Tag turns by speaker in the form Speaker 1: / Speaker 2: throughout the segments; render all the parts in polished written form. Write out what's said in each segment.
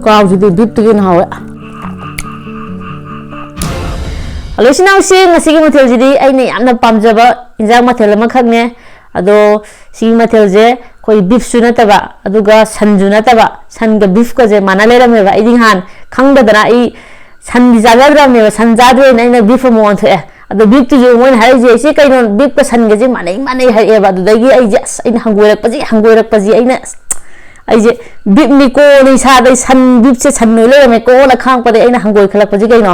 Speaker 1: ꯀꯥꯎꯁꯤꯗꯤ ꯕꯤꯞꯇꯨꯒꯤꯅ ꯍꯥꯎꯋꯦ ꯍꯜꯂꯣ ꯏꯆꯤꯟꯅꯥꯎꯁꯤꯡ ꯉꯁꯤꯒꯤ ꯃꯊꯦꯜꯁꯤꯗꯤ ꯑꯩꯅ ꯌꯥꯝꯅ ꯄꯥꯝꯖꯕ ꯏꯟꯖꯥꯡ ꯃꯊꯦꯜ ꯑꯃꯈꯛꯅꯦ ꯑꯗꯣ ꯁꯤꯒꯤ ꯃꯊꯦꯜꯁꯦ ꯑꯩꯈꯣꯏ ꯕꯤꯐꯁꯨ ꯅꯠꯇꯕ ꯑꯗꯨꯒ ꯁꯟꯁꯨ ꯅꯠꯇꯕ ꯁꯟꯒ ꯕꯤꯐꯀꯁꯦ ꯃꯥꯟꯅ ꯂꯩꯔꯝꯃꯦꯕ ꯑꯩꯗꯤ ꯅꯍꯥꯟ ꯈꯪꯗꯗꯅ ꯑꯩ ꯁꯟꯗꯤ ꯆꯥꯖꯗ꯭ꯔꯕꯅꯦꯕ ꯁꯟ ꯆꯥꯗ꯭ꯔꯦꯅ ꯑꯩꯅ ꯕꯤꯐ ꯑꯃꯨꯛ ꯑꯣꯟꯊꯣꯛꯑꯦ ꯑꯗꯣ ꯕꯤꯐꯇꯨꯁꯨ ꯃꯣꯏꯅ ꯍꯥꯏꯔꯤꯁꯦ ꯏꯆꯦ ꯀꯩꯅꯣ ꯕꯤꯐꯀ ꯁꯟꯒꯁꯦ ꯃꯥꯟꯅꯩ ꯍꯥꯏꯔꯛꯑꯦꯕ ꯑꯗꯨꯗꯒꯤ ꯑꯩꯁꯦ ꯑꯁ ꯑꯩꯅ ꯍꯪꯒꯣꯏꯔꯛꯄꯁꯤ ꯑꯩꯅ ꯑꯩꯁꯦ ꯕꯤꯞꯅꯤꯀꯣꯅ ꯏꯁꯥꯗ ꯁꯟ ꯕꯤꯞꯁꯦ ꯁꯟ ꯑꯣꯏ ꯂꯩꯔꯝꯃꯦꯀꯣꯅ ꯈꯥꯡꯉꯛꯄꯗꯒꯤ ꯑꯩꯅ ꯍꯪꯒꯣꯏꯈꯠꯂꯛꯄꯁꯤ ꯀꯩꯅꯣ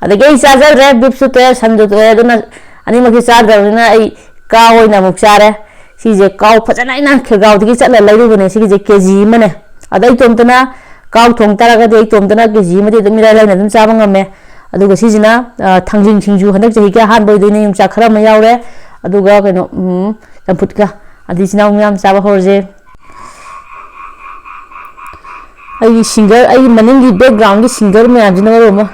Speaker 1: ꯑꯗꯒꯤ ꯑꯩ ꯆꯥꯖꯗ꯭ꯔꯦ ꯕꯤꯞꯁꯨ ꯇꯣꯛꯑꯦ ꯁꯟꯁꯨ ꯇꯣꯛꯑꯦ ꯑꯗꯨꯅ ꯑꯅꯤꯃꯛꯁꯤ ꯆꯥꯗ꯭ꯔꯕꯅꯤ나 ꯑꯩ ꯀꯥꯎ ꯑꯣꯏꯅ ꯑꯃꯨꯛ ꯆꯥꯔꯦ ꯁꯤꯁꯦ ꯀꯥꯎ ꯐꯖꯅ ꯑꯩꯅ ꯈꯦꯔꯒꯥꯎꯗꯒꯤ ꯆꯠꯂ ꯂꯩꯔꯨꯕꯅꯦ ꯁꯤꯒꯤꯁꯦ ꯀꯦꯖꯤ ꯑꯃꯅꯦ ꯑꯗ ꯑꯩ ꯏꯇꯣꯝꯇꯅ ꯀꯥꯎ ꯊꯣꯡ ꯇꯥꯔꯒꯗꯤ ꯑꯩ ꯏꯇꯣꯝꯇꯅ ꯀꯦꯖꯤ ꯑꯃꯗꯤ ꯑꯗꯨꯝ ꯏꯔꯥꯏ ꯂꯥꯏꯅ ꯑꯗꯨꯝ ꯆꯥꯕ ꯉꯝꯃꯦ ꯑꯗꯨꯒ ꯁꯤꯁꯤꯅ ꯊꯥꯡꯖꯤꯡ ꯁꯤꯡꯖꯨ ꯍꯟꯗꯛ ꯆꯍꯤꯒꯤ ꯑꯍꯥꯟꯕ ꯑꯣꯏꯗꯣꯏꯅꯦ ꯌꯣꯡꯆꯥꯛ ꯈꯔ ꯑꯃ ꯌꯥꯎꯔꯦ ꯑꯗꯨꯒ ꯀꯩꯅꯣ ꯆꯝꯐꯨꯠꯀ ꯑꯗꯩ ꯏꯆꯤꯟ ꯏꯅꯥꯎ ꯃꯌꯥꯝ ꯆꯥꯕ ꯍꯧꯔꯁꯦ ꯑꯩꯒꯤ ꯁꯤꯡꯒꯔ ꯑꯩꯒꯤ ꯃꯅꯤꯡꯒꯤ ꯕꯦꯛꯒ꯭ꯔꯥꯎꯟꯒꯤ ꯁꯤꯡꯒꯔ ꯃꯌꯥꯝꯁꯤꯅ ꯃꯔꯨꯞ ꯑꯃ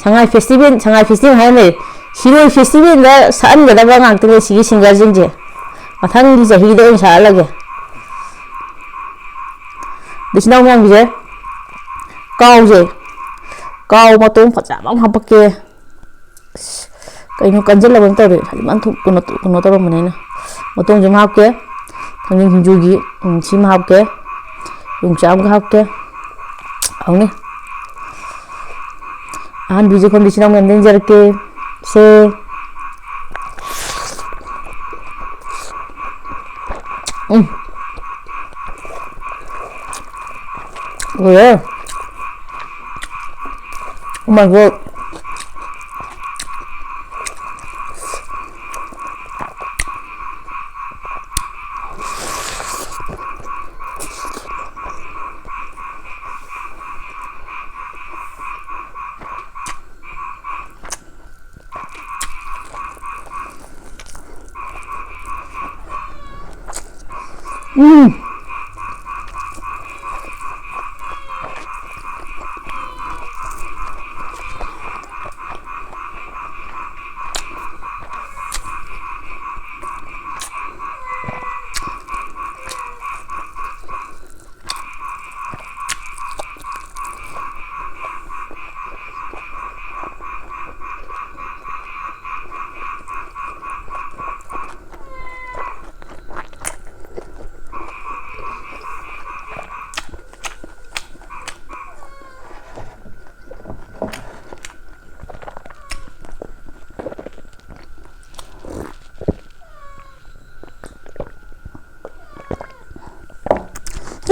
Speaker 1: ꯁꯉꯥꯏ ꯐꯦꯁꯇꯤꯚꯦꯜ ꯍꯥꯏꯅ ꯂꯩ ꯁꯤꯔꯣꯏ ꯐꯦꯁꯇꯤꯚꯦꯜꯗ ꯁꯛꯍꯟꯒꯗꯕ ꯉꯥꯛꯇꯅꯦ ꯁꯤꯒꯤ ꯁꯤꯡꯒꯔꯁꯤꯡꯁꯦ ꯃꯊꯪꯒꯤ ꯆꯍꯤꯗ ꯑꯣꯏꯅ ꯁꯛꯍꯜꯂꯒꯦ ꯏꯆꯤꯟ ꯏꯅꯥꯎ ꯃꯌꯥꯝꯒꯤꯁꯦ ꯀꯥꯎ ꯃꯇꯣꯡ ꯐꯖꯕ ꯑꯃ ꯍꯥꯞꯄꯛꯀꯦ ꯀꯩꯅꯣ ꯀꯟꯁꯤꯜꯂꯕ ꯑꯃ ꯇꯧꯔꯦ ꯀꯩꯅꯣ ꯇꯧꯔꯝꯕꯅꯦ ꯑꯩꯅ ꯃꯇꯣꯡꯁꯨ ꯑꯃ ꯍꯥꯞꯀꯦ ꯊꯥꯡꯖꯤꯡ ꯁꯤꯡꯖꯨꯒꯤ ꯁꯤꯃ ꯍꯥꯞꯀꯦ ꯌꯣꯡꯆꯥꯛ ꯑꯃꯒ ꯍꯥꯞꯀꯦ ꯍꯥꯎꯅꯤ ꯑꯍꯥꯟꯕꯤꯁꯦ ꯈꯣꯝ ꯏꯆꯤꯟ ꯏꯅꯥꯎ ꯃꯌꯥꯝ ꯌꯦꯡꯖꯔꯛꯀꯦ ꯁꯦ 왜? 엄마 이거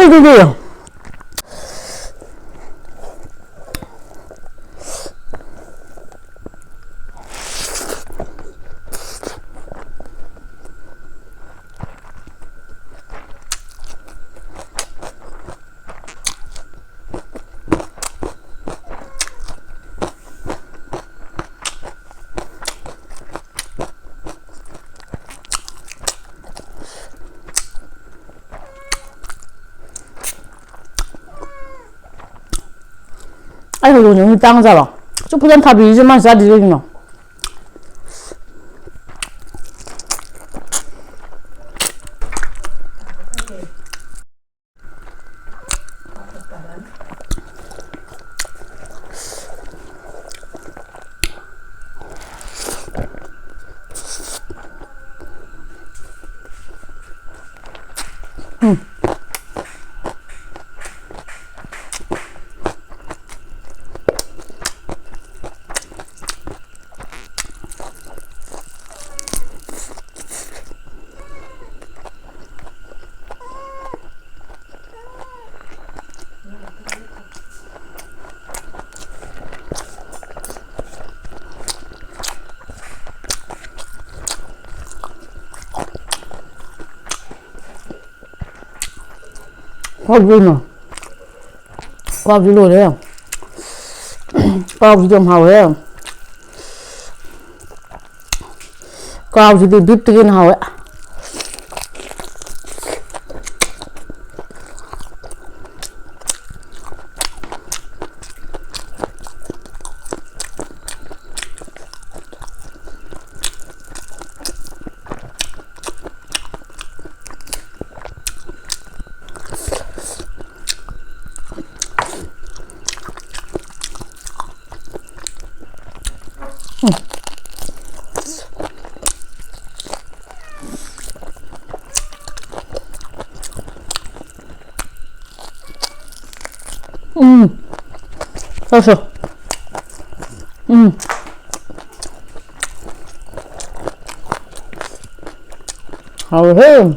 Speaker 1: 이거 아이고 이거 땅 잡아 쪽부장 탑이 이제만 싸지 저기는 꽉이 노래 꽉이 좀 하고요 꽉이도 밉뜨긴 하고요 소스. 아우.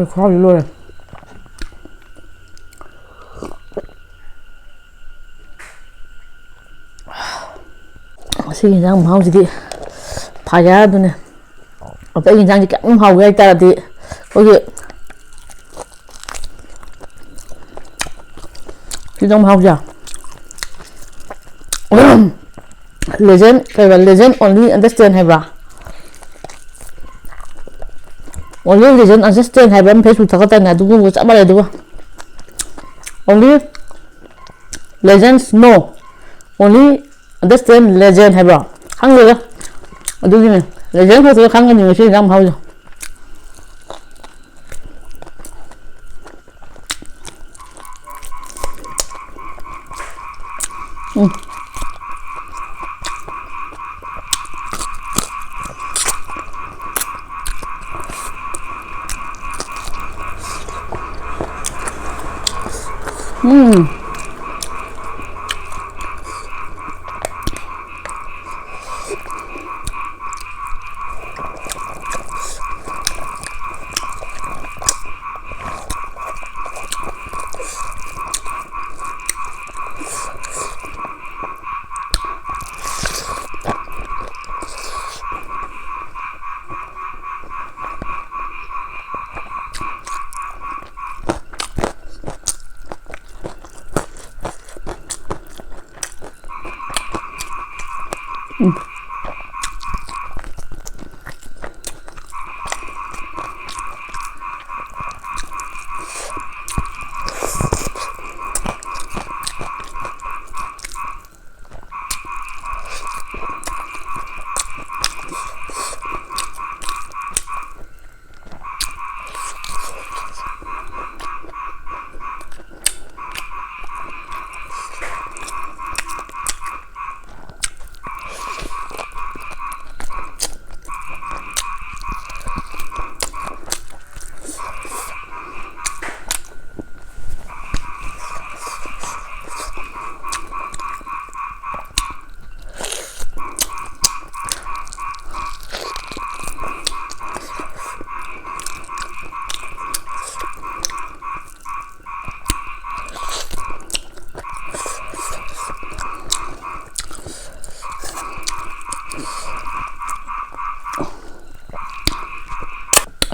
Speaker 1: 과일 일로해. ꯁꯤꯒꯤ ꯌꯦꯟꯖꯥꯡ ꯃꯍꯥꯎꯁꯤꯗꯤ ꯐꯥꯖꯔ ꯑꯗꯨꯅꯦ ꯑꯇꯩ ꯌꯦꯟꯖꯥꯡꯁꯤ ꯀꯌꯥꯝ ꯍꯥꯎꯒꯦ ꯍꯥꯏꯇꯥꯔꯗꯤ ꯑꯩꯈꯣꯏꯒꯤ ꯁꯤꯗꯪ ꯃꯍꯥꯎꯁꯦ ꯂꯦꯖꯦꯟ ꯀꯩꯕ ꯂꯦꯖꯦꯟ ꯑꯣꯟꯂꯤ ꯑꯟꯗꯔꯁꯇꯦꯟ ꯍꯥꯏꯕ꯭ꯔꯥ ꯑꯣꯟꯂꯤ ꯂꯦꯖꯦꯟ ꯑꯟꯗꯔꯁꯇꯦꯟ ꯍꯥꯏꯕ ꯑꯃ ꯐꯦꯁꯕꯨꯛ ꯊꯥꯒꯠꯇꯅ ꯑꯗꯨꯒꯨꯝꯕ ꯆꯞ ꯃꯥꯟꯅꯩ ꯑꯗꯨꯒ ꯑꯣꯟꯂꯤ ꯂꯦꯖꯦꯟꯁ ꯅꯣ ꯑꯣꯟꯂꯤ ꯑꯟꯗꯔꯁꯇꯦꯟ ꯂꯦꯖꯦꯟ ꯍꯥꯏꯕ꯭ꯔꯣ ꯈꯪꯗꯦꯗ ꯑꯗꯨꯒꯤꯅꯦ ꯂꯦꯖꯦꯟ ꯈꯛꯇ ꯈꯪꯒꯅꯤ ꯉꯁꯤ ꯌꯦꯟꯖꯥꯡ ꯃꯍꯥꯎꯁꯦ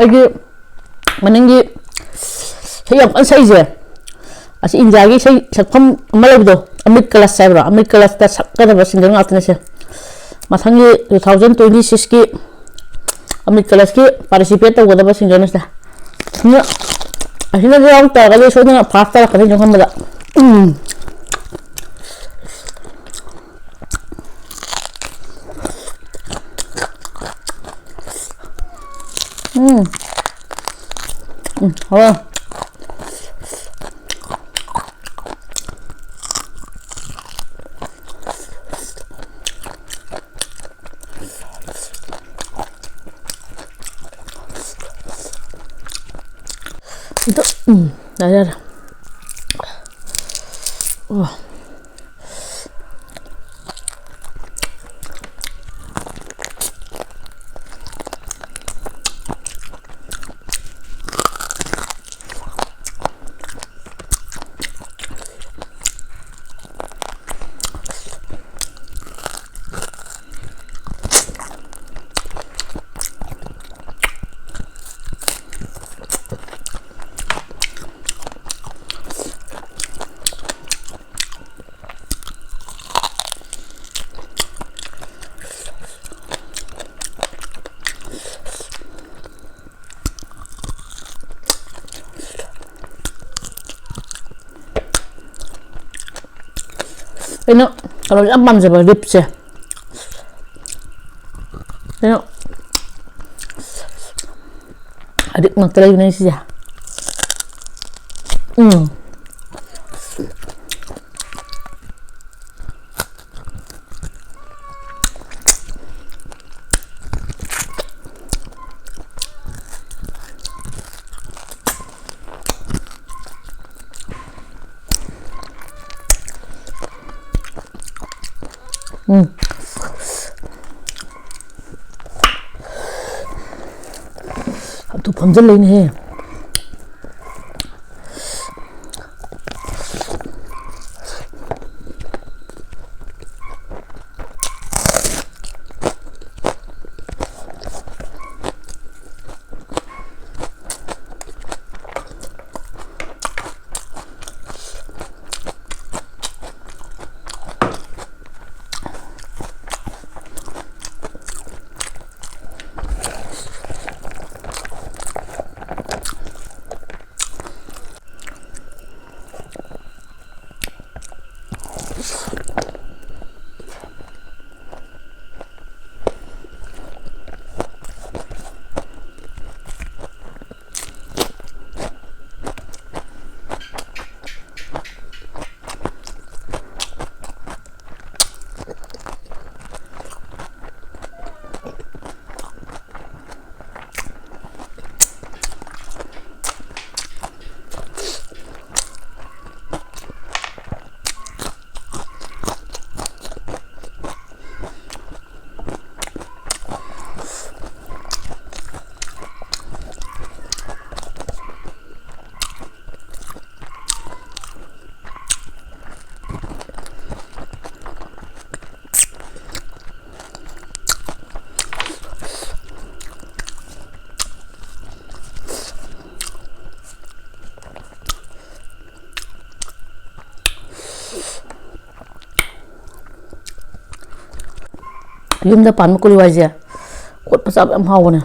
Speaker 1: ꯑꯩꯒꯤ ꯃꯅꯤꯡꯒꯤ ꯏꯁꯩ ꯌꯥꯝ ꯀꯟꯅ ꯁꯛꯏꯁꯦ ꯑꯁꯤ ꯏꯟꯗꯤꯌꯥꯒꯤ ꯏꯁꯩ ꯁꯛꯐꯝ ꯑꯃ ꯂꯩꯕꯗꯣ ꯑꯃꯤꯠ ꯀꯂꯁ ꯍꯥꯏꯕ꯭ꯔꯣ ꯑꯃꯤꯠ ꯀꯂꯁꯇ ꯁꯛꯀꯗꯕ ꯁꯤꯡꯒꯔ ꯉꯥꯛꯇꯅꯦꯁꯦ ꯃꯊꯪꯒꯤ 2026ꯀꯤ ꯑꯃꯤꯠ ꯀꯂꯁꯀꯤ ꯄꯥꯔꯇꯤꯁꯤꯄꯦꯠ ꯇꯧꯒꯗꯕ ꯁꯤꯡꯒꯔꯅ ꯁꯤꯗ ꯑꯁꯤꯅꯁꯨ ꯌꯥꯎ ꯇꯥꯔꯒꯗꯤ ꯁꯣꯏꯗꯅ ꯐꯥꯔꯁ ꯇꯥꯔꯛꯀꯅꯤ ꯈꯟꯕꯗ ꯍꯣꯏ Itu, ada. Wah. Ini kalau yang pamjaba ribs ya. Ini adik nak lagi nih sih ya. 또 번질레인 해. Yumda pan kuli wajah. Kuat pasal am hawa na.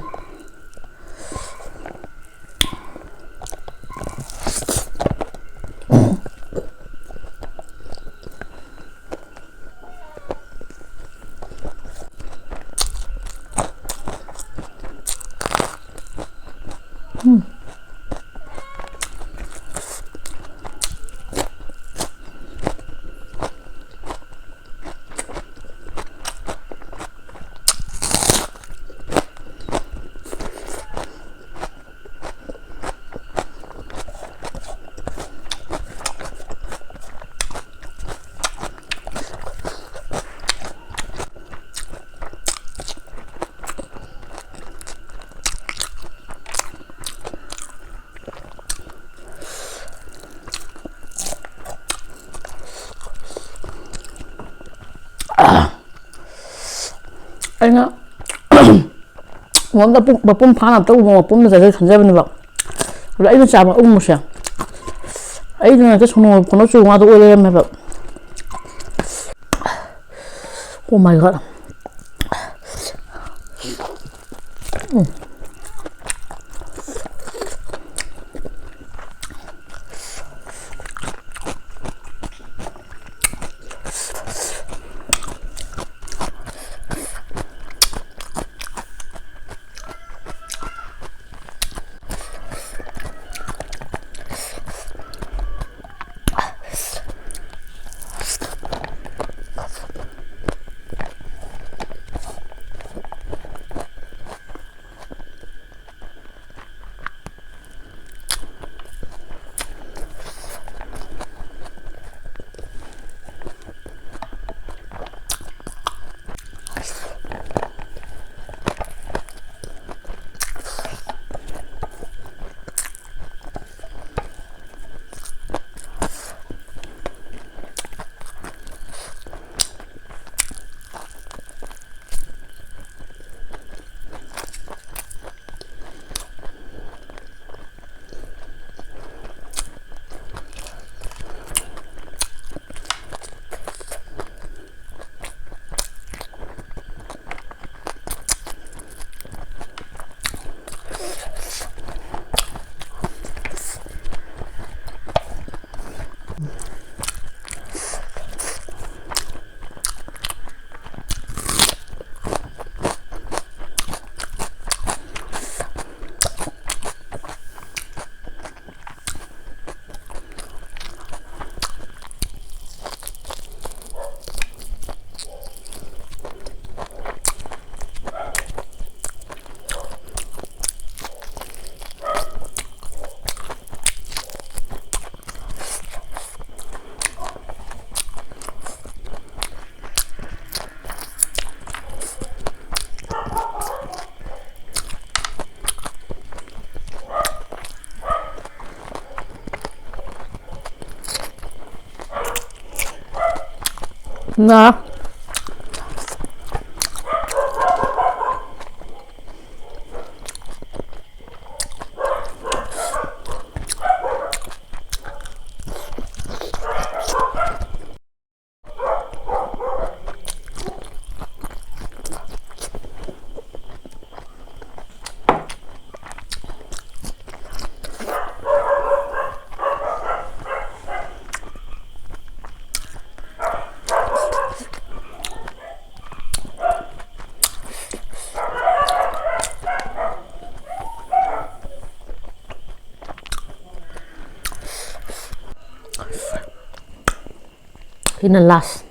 Speaker 1: Anh muốn ta bung phá làm tao mà bung nó giải thành ra bên vậy lấy nó chạm vào một xem ấy là cái số nó chui qua tôi lên mà vậy. Oh my god. Na. In the last